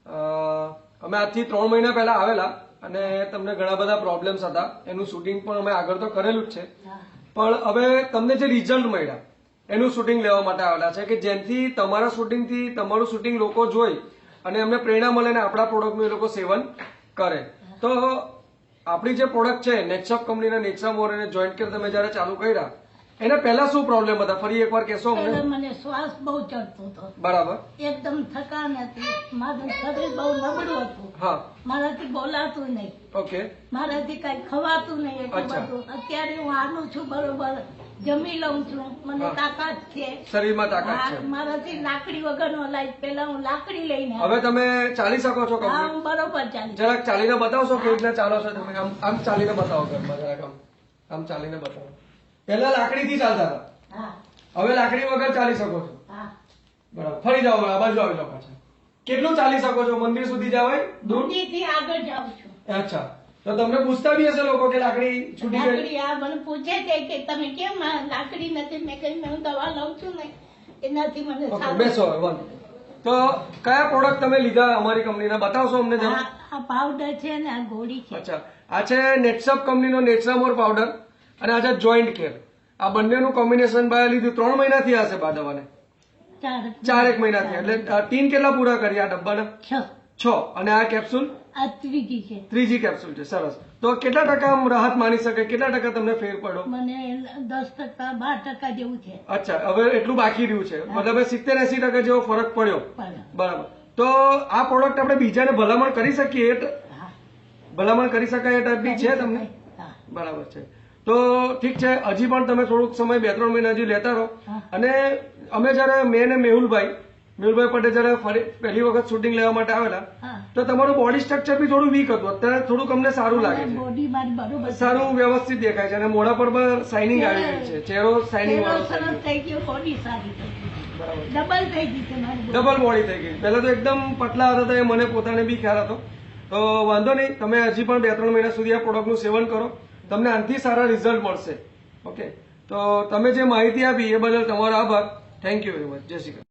અમે આજથી 3 મહિના પહેલા આવેલા અને તમને ઘણા બધા પ્રોબ્લેમ્સ હતા. એનું શૂટિંગ પણ અમે આગળ તો કરેલું જ છે, પણ હવે તમને જે રિઝલ્ટ મળ્યા એનું શૂટિંગ લેવા માટે આવેલા છે કે જેથી તમારા શૂટિંગથી તમારું શૂટિંગ લોકો જોઈ અને એમને પ્રેરણા મળે ને આપણા પ્રોડક્ટનું એ લોકો સેવન કરે. તો આપણી જે પ્રોડક્ટ છે નેક્સઅપ કંપનીના નેક્સા મોર અને જોઈન્ટ કેર તમે જયારે ચાલુ કર્યા એને પહેલા શું પ્રોબ્લેમ હતા, ફરી એકવાર કહેશો અમને? મને શ્વાસ બહુ ચડતો હતો. બરાબર. એકદમ થકાન હતી, મારું શરીર બહુ નબળું હતું. હા. મારાથી બોલાતું નહીં. ઓકે. મારાથી કઈ ખવાતું નહીં એટલું બધું. અત્યારે હું આનું છું, બરોબર જમી લઉં છું, મને તાકાત છે, શરીરમાં તાકાત છે. મારાથી લાકડી વગરનો લાઈફ, પેલા હું લાકડી લઈને હવે તમે ચાલી શકો છો? હા, હું બરોબર ચાલી. જરાક ચાલીને બતાવશો કેવી રીતના ચાલો છો તમે? આમ ચાલીને બતાવો ઘરમાં, જરાક આમ ચાલીને બતાવો. પહેલા લાકડીથી ચાલતા હતા, હવે લાકડી વગર ચાલી શકો છો. બરાબર. ફરી જાઓ, આ બાજુ આવી જાઓ પાછા. કેટલું ચાલી શકો છો? મંદિર સુધી જવાય? મંદિરથી આગળ જાઉં છું. અચ્છા, તો તમને પૂછતા બી હશે લોકો કે લાકડી છૂટી ગઈ? લાકડી આ મને પૂછે છે કે તમે કેમ લાકડી નથી? મેં કહ્યું હું દવા લઉં છું ને એનાથી મને સારું. બેસો હવે. તો કયા પ્રોડક્ટ તમે લીધા અમારી કંપનીના બતાવશો અમને જરા? આ પાવડર છે ને આ ગોળી છે. અચ્છા, આ છે નેક્સઅપ કંપનીનો નેક્સામોર પાવડર અને આ છે જોઈન્ટ કેર. આ બંનેનું કોમ્બિનેશન બાય લીધું 3 મહિનાથી હશે બા દવાને? 4 મહિનાથી. એટલે 3 કેટલા પૂરા કરી આ ડબ્બાના? 6. અને આ કેપ્સ્યુલ? આ ત્રીજી છે. ત્રીજી કેપ્સ્યુલ છે. સરસ. તો કેટલા ટકા રાહત માની શકે? કેટલા ટકા તમને ફેર પડ્યો? મને 10% 12% જેવું છે. અચ્છા, હવે એટલું બાકી રહ્યું છે, મતલબ 70-80% જેવો ફરક પડ્યો. બરાબર. તો આ પ્રોડક્ટ આપણે બીજાને ભલામણ કરી શકીએ? ભલામણ કરી શકાય એ ટાઈપની છે તમને? બરાબર છે. તો ઠીક છે, હજી પણ તમે થોડુંક સમય 2-3 મહિના હજી લેતા રહો. અને અમે જયારે મેં ને મેહુલભાઈ પટેલ જયારે પહેલી વખત શૂટિંગ લેવા માટે આવેલા તો તમારું બોડી સ્ટ્રક્ચર બી થોડું વીક હતું. અત્યારે થોડુંક અમને સારું લાગે છે, સારું વ્યવસ્થિત દેખાય છે અને મોઢા પર શાઇનિંગ આવી ગઈ છે, ચહેરો શાઇનિંગ વાળો થઈ ગયો. ડબલ બોડી થઈ ગઈ. પહેલા તો એકદમ પતલા હતા, એ મને પોતાને બી ખ્યાલ હતો. તો વાંધો નહીં, તમે હજી પણ 2-3 મહિના સુધી આ પ્રોડક્ટનું સેવન કરો, તમને આનાથી સારા રિઝલ્ટ મળશે. ઓકે, તો તમે જે માહિતી આપી એ બદલ તમારો આભાર. Thank you very much. જય શ્રી કૃષ્ણ.